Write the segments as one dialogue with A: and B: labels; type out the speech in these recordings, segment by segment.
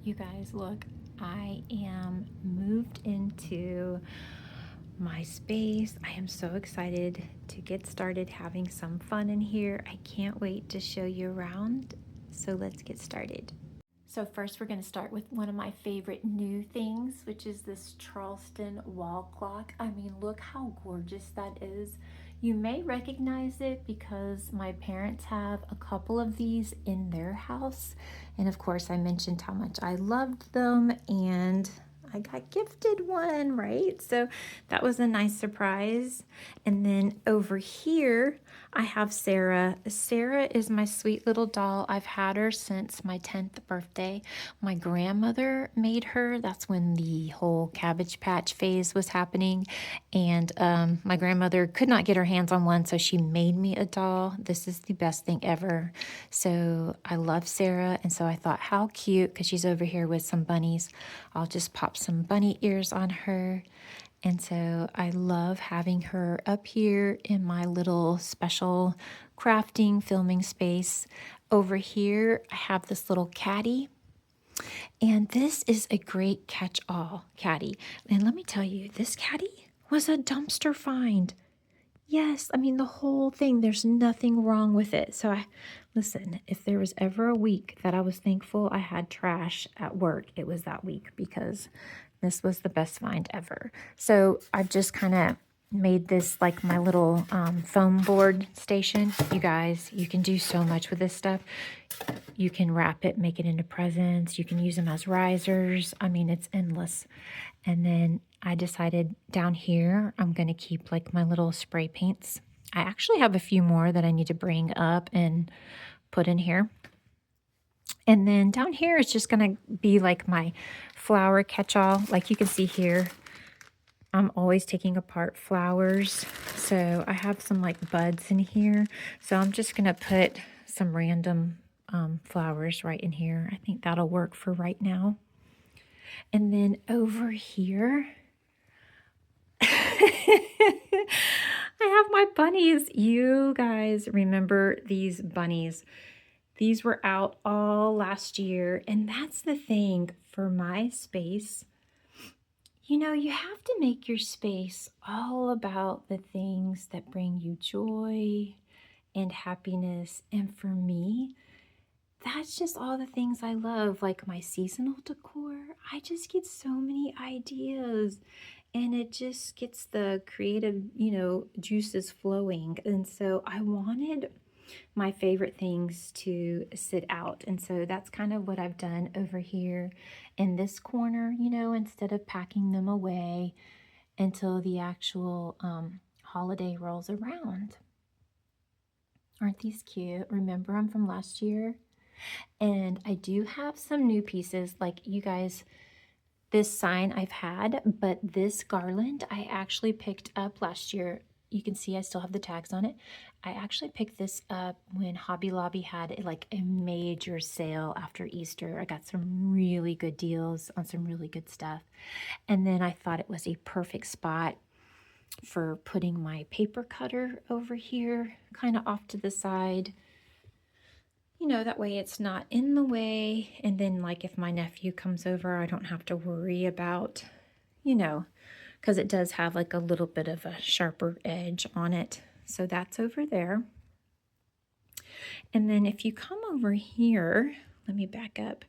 A: You guys, look, I am moved into my space. I am so excited to get started having some fun in here. I can't wait to show you around. So let's get started. So first we're going to start with one of my favorite new things, which is this Charleston wall clock. I mean, look how gorgeous that is. You may recognize it because my parents have a couple of these in their house. And of course, I mentioned how much I loved them, and I got gifted one, right? So that was a nice surprise. And then over here, I have Sarah. Sarah is my sweet little doll. I've had her since my 10th birthday. My grandmother made her. That's when the whole Cabbage Patch phase was happening. And my grandmother could not get her hands on one, so she made me a doll. This is the best thing ever. So I love Sarah. And so I thought, how cute, because she's over here with some bunnies. I'll just pop some bunny ears on her. And so I love having her up here in my little special crafting filming space. Over here, I have this little caddy. And this is a great catch-all caddy. And let me tell you, this caddy was a dumpster find. Yes, I mean, the whole thing, there's nothing wrong with it. So listen, if there was ever a week that I was thankful I had trash at work, it was that week, because this was the best find ever. So I've just kind of made this like my little foam board station. You guys, you can do so much with this stuff. You can wrap it, make it into presents. You can use them as risers. I mean, it's endless. And then I decided down here, I'm going to keep like my little spray paints. I actually have a few more that I need to bring up and put in here. And then down here is just going to be like my flower catch-all. Like you can see here, I'm always taking apart flowers. So I have some like buds in here. So I'm just going to put some random flowers right in here. I think that'll work for right now. And then over here, I have my bunnies. You guys remember these bunnies? These were out all last year, and that's the thing for my space. You know, you have to make your space all about the things that bring you joy and happiness. And for me, that's just all the things I love, like my seasonal decor. I just get so many ideas, and it just gets the creative, juices flowing. And so I wanted my favorite things to sit out. And so that's kind of what I've done over here in this corner, instead of packing them away until the actual holiday rolls around. Aren't these cute? Remember them from last year? And I do have some new pieces, like you guys, this sign I've had, but this garland I actually picked up last year. You can see I still have the tags on it. I actually picked this up when Hobby Lobby had like a major sale after Easter. I got some really good deals on some really good stuff. And then I thought it was a perfect spot for putting my paper cutter over here, kind of off to the side. That way it's not in the way. And then like if my nephew comes over, I don't have to worry about, because it does have like a little bit of a sharper edge on it. So that's over there. And then if you come over here, let me back up.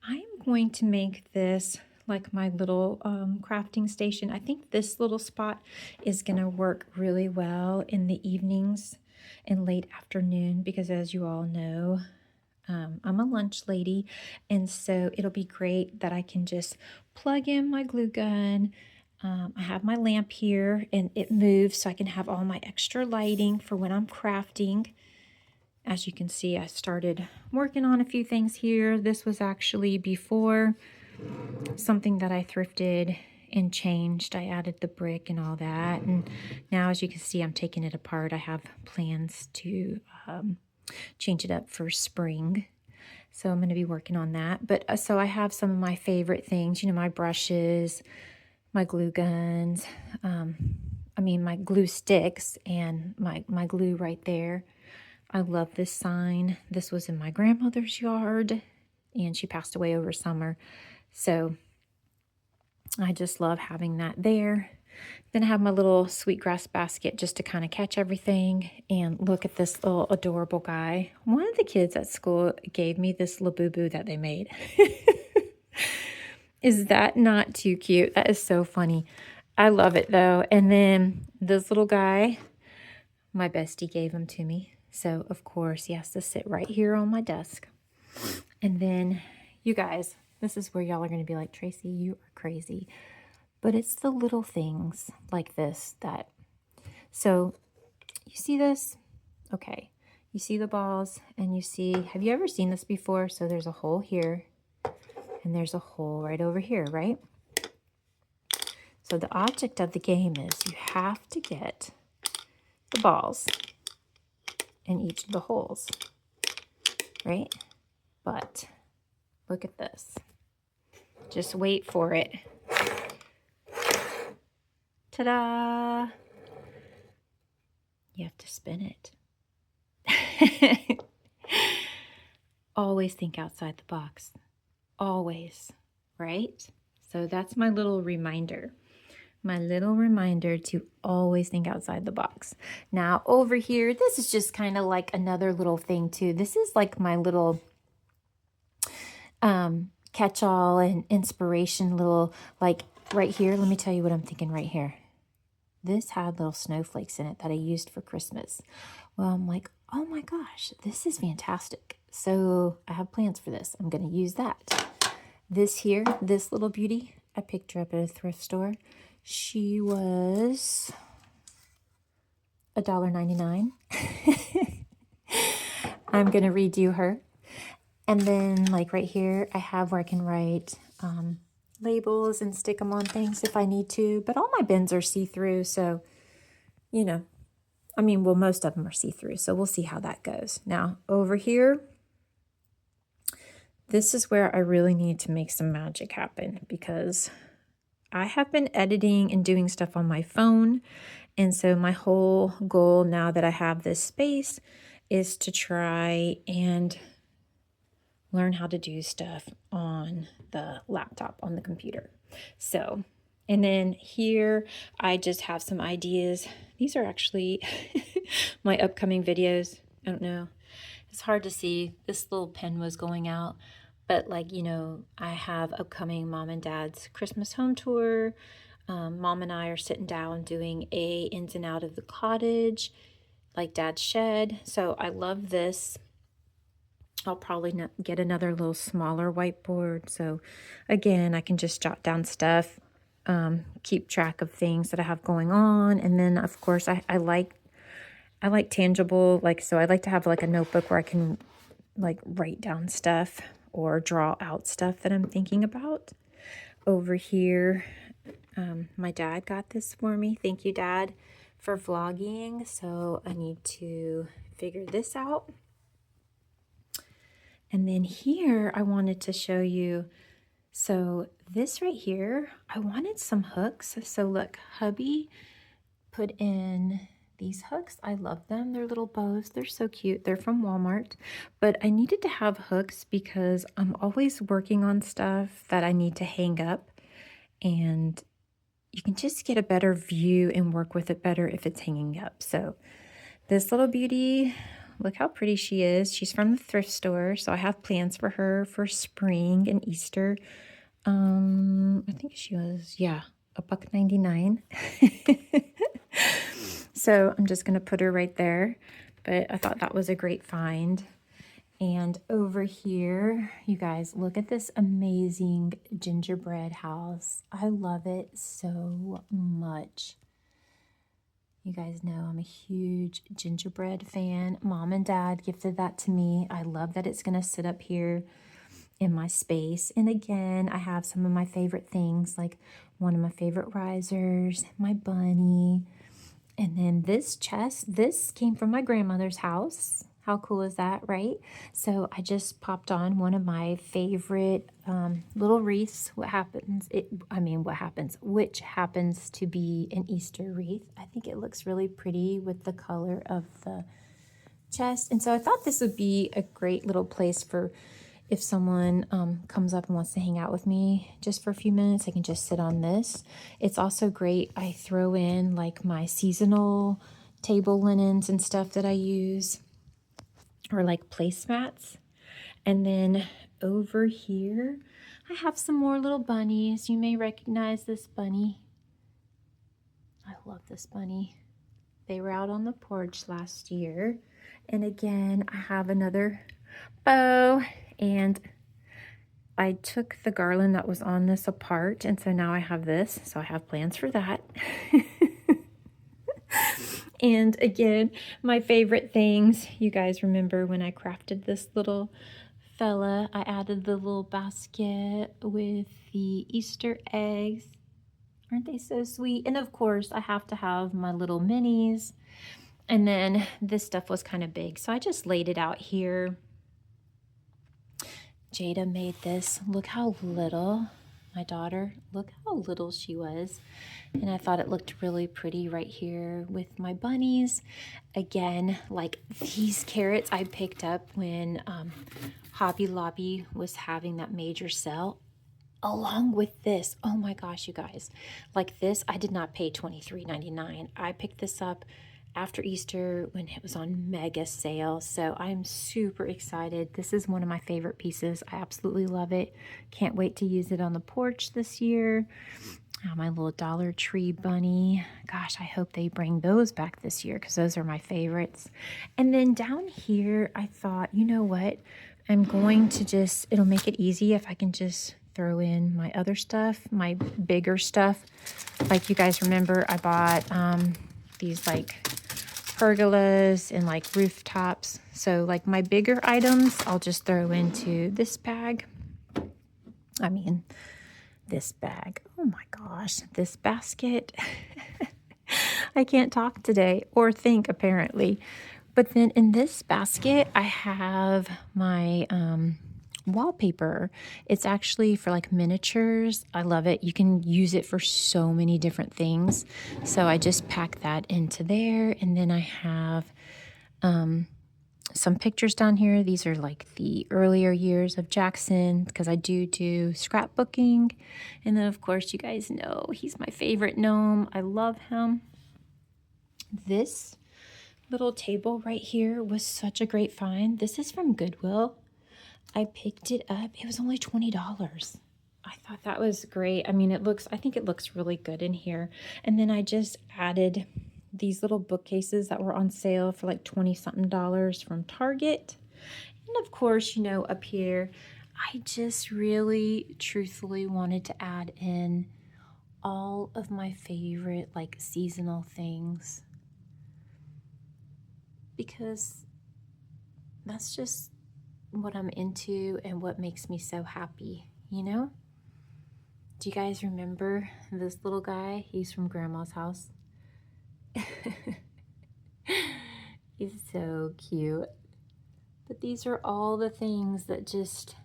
A: I'm going to make this like my little crafting station. I think this little spot is going to work really well in the evenings and late afternoon, because as you all know, I'm a lunch lady, and so it'll be great that I can just plug in my glue gun. I have my lamp here, and it moves so I can have all my extra lighting for when I'm crafting. As you can see, I started working on a few things here. This was actually before something that I thrifted and changed. I added the brick and all that, and now as you can see, I'm taking it apart. I have plans to change it up for spring. So I'm going to be working on that. But so I have some of my favorite things, my brushes, my glue guns, my glue sticks, and my glue right there. I love this sign. This was in my grandmother's yard. and she passed away over summer. So I just love having that there. Then I have my little sweetgrass basket just to kind of catch everything. And look at this little adorable guy. One of the kids at school gave me this Labubu that they made. Is that not too cute? That is so funny. I love it though. And then this little guy, my bestie gave him to me. So of course he has to sit right here on my desk. And then you guys, this is where y'all are going to be like, Tracy, you are crazy. But it's the little things like this that, so you see this? Okay. You see the balls and you see, have you ever seen this before? So there's a hole here and there's a hole right over here, right? So the object of the game is you have to get the balls in each of the holes, right? But look at this. Just wait for it. Ta-da! You have to spin it. Always think outside the box. Always, right? So that's my little reminder. My little reminder to always think outside the box. Now over here, this is just kind of like another little thing too. This is like my little catch-all and inspiration little, like right here. Let me tell you what I'm thinking right here. This had little snowflakes in it that I used for Christmas. Well, I'm like, oh my gosh, this is fantastic. So I have plans for this. I'm going to use that. This here, this little beauty, I picked her up at a thrift store. She was $1.99. I'm going to redo her. And then like right here, I have where I can write labels and stick them on things if I need to. But all my bins are see-through, so, you know, I mean, well, most of them are see-through, so we'll see how that goes. Now, over here, this is where I really need to make some magic happen because I have been editing and doing stuff on my phone. And so my whole goal now that I have this space is to try and learn how to do stuff on the laptop, on the computer. So, and then here I just have some ideas. These are actually my upcoming videos. I don't know. It's hard to see. This little pen was going out. But like, you know, I have upcoming mom and dad's Christmas home tour. Mom and I are sitting down doing a ins and out of the cottage, like dad's shed. So I love this. I'll probably get another little smaller whiteboard. So again, I can just jot down stuff, keep track of things that I have going on. And then of course I like tangible, like, so I like to have like a notebook where I can like write down stuff or draw out stuff that I'm thinking about. Over here, my dad got this for me. Thank you, Dad, for vlogging. So I need to figure this out. And then here, I wanted to show you, so this right here, I wanted some hooks. So look, hubby put in these hooks. I love them. They're little bows. They're so cute. They're from Walmart. But I needed to have hooks because I'm always working on stuff that I need to hang up. And you can just get a better view and work with it better if it's hanging up. So this little beauty, look how pretty she is. She's from the thrift store. So I have plans for her for spring and Easter. I think she was, yeah, $1.99. So I'm just going to put her right there. But I thought that was a great find. And over here, you guys, look at this amazing gingerbread house. I love it so much. You guys know I'm a huge gingerbread fan. Mom and Dad gifted that to me. I love that it's going to sit up here in my space. And again, I have some of my favorite things, like one of my favorite risers, my bunny. And then this chest, this came from my grandmother's house. How cool is that, right? So I just popped on one of my favorite little wreaths. Which happens to be an Easter wreath. I think it looks really pretty with the color of the chest. And so I thought this would be a great little place for if someone comes up and wants to hang out with me just for a few minutes, I can just sit on this. It's also great. I throw in like my seasonal table linens and stuff that I use, or like placemats. And then over here, I have some more little bunnies. You may recognize this bunny. I love this bunny. They were out on the porch last year. And again, I have another bow, and I took the garland that was on this apart, and so now I have this, so I have plans for that. And again, my favorite things, you guys remember when I crafted this little fella, I added the little basket with the Easter eggs. Aren't they so sweet? And of course, I have to have my little minis. And then this stuff was kind of big, so I just laid it out here. Jada made this. Look how little, my daughter, look how little she was. And I thought it looked really pretty right here with my bunnies. Again, like these carrots I picked up when Hobby Lobby was having that major sale, along with this. Oh my gosh, you guys. Like this, I did not pay $23.99. I picked this up after Easter when it was on mega sale. So I'm super excited. This is one of my favorite pieces. I absolutely love it. Can't wait to use it on the porch this year. My little Dollar Tree bunny. Gosh, I hope they bring those back this year because those are my favorites. And then down here, I thought, you know what? I'm going to just, it'll make it easy if I can just throw in my other stuff, my bigger stuff. Like you guys remember, I bought these like pergolas and like rooftops. So like my bigger items, I'll just throw into this bag. I mean, this bag. Oh my gosh, this basket. I can't talk today or think apparently. But then in this basket, I have my wallpaper. It's actually for like miniatures. I love it. You can use it for so many different things. So I just pack that into there. And then I have some pictures down here. These are like the earlier years of Jackson because I do scrapbooking. And then of course you guys know he's my favorite gnome. I love him. This little table right here was such a great find. This is from Goodwill. I picked it up. It was only $20. I thought that was great. I mean, I think it looks really good in here. And then I just added these little bookcases that were on sale for like 20-something from Target. And of course, you know, up here, I just really truthfully wanted to add in all of my favorite like seasonal things, because that's just what I'm into and what makes me so happy, you know? Do you guys remember this little guy? He's from Grandma's house. He's so cute. But these are all the things that just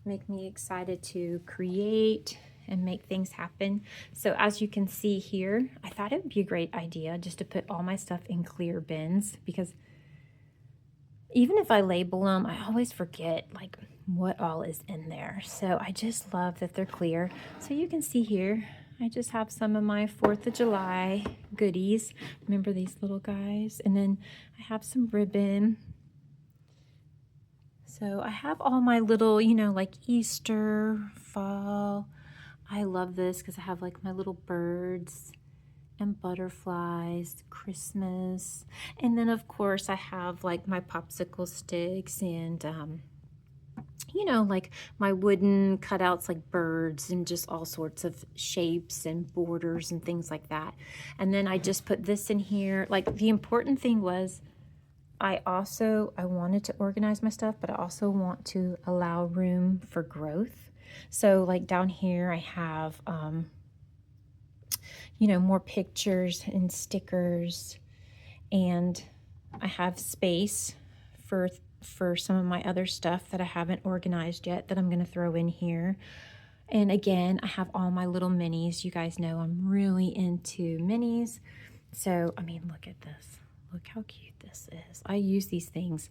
A: make me excited to create and make things happen. So as you can see here, I thought it would be a great idea just to put all my stuff in clear bins, because even if I label them, I always forget like what all is in there. So I just love that they're clear. So you can see here, I just have some of my 4th of July goodies. Remember these little guys? And then I have some ribbon. So I have all my little, you know, like Easter, fall. I love this because I have like my little birds and butterflies, Christmas. And then of course I have like my popsicle sticks and you know, like my wooden cutouts, like birds and just all sorts of shapes and borders and things like that. And then I just put this in here. Like the important thing was I wanted to organize my stuff, but I also want to allow room for growth. So like down here I have you know, more pictures and stickers, and I have space for some of my other stuff that I haven't organized yet that I'm going to throw in here. And again, I have all my little minis. You guys know I'm really into minis. So, I mean, look at this. Look how cute this is. I use these things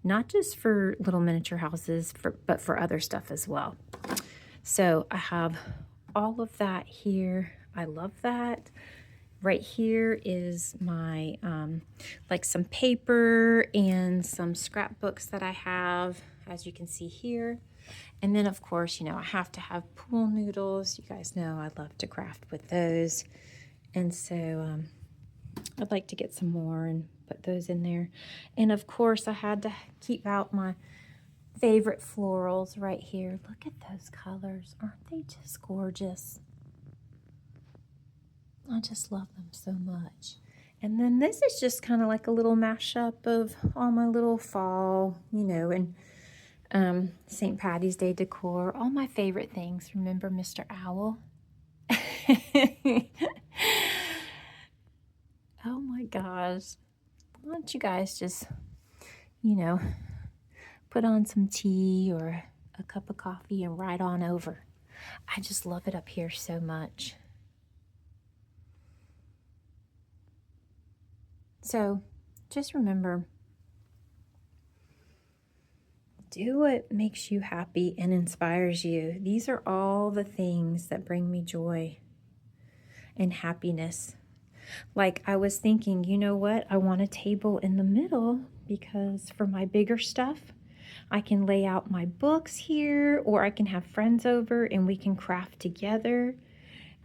A: not just for little miniature houses, but for other stuff as well. So I have all of that here. I love that. Right here is my, like some paper and some scrapbooks that I have, as you can see here. And then of course, you know, I have to have pool noodles. You guys know I love to craft with those. And so I'd like to get some more and put those in there. And of course I had to keep out my favorite florals right here. Look at those colors. Aren't they just gorgeous? I just love them so much. And then this is just kind of like a little mashup of all my little fall, you know, and St. Patty's Day decor. All my favorite things. Remember Mr. Owl? Oh my gosh. Why don't you guys just, you know, put on some tea or a cup of coffee and ride on over. I just love it up here so much. So just remember, do what makes you happy and inspires you. These are all the things that bring me joy and happiness. Like I was thinking, you know what? I want a table in the middle because for my bigger stuff, I can lay out my books here, or I can have friends over and we can craft together.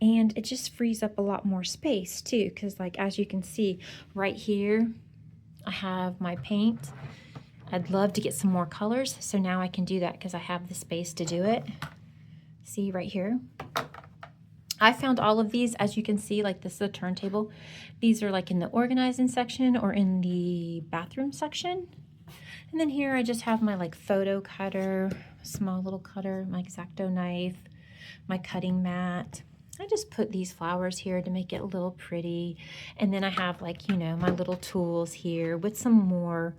A: And it just frees up a lot more space too, because like as you can see right here, I have my paint. I'd love to get some more colors, so now I can do that because I have the space to do it. See right here? I found all of these, as you can see, like this is a turntable. These are like in the organizing section or in the bathroom section. And then here I just have my like photo cutter, small little cutter, my X-Acto knife, my cutting mat. I just put these flowers here to make it a little pretty. And then I have like, you know, my little tools here with some more,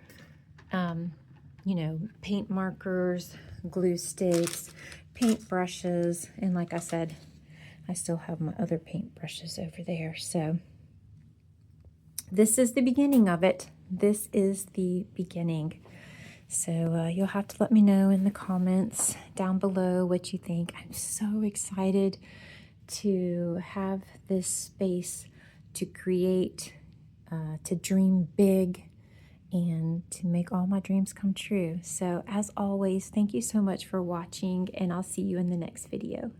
A: you know, paint markers, glue sticks, paint brushes. And like I said, I still have my other paint brushes over there. So this is the beginning of it. This is the beginning. So you'll have to let me know in the comments down below what you think. I'm so excited to have this space to create, to dream big, and to make all my dreams come true. So as always, thank you so much for watching, and I'll see you in the next video.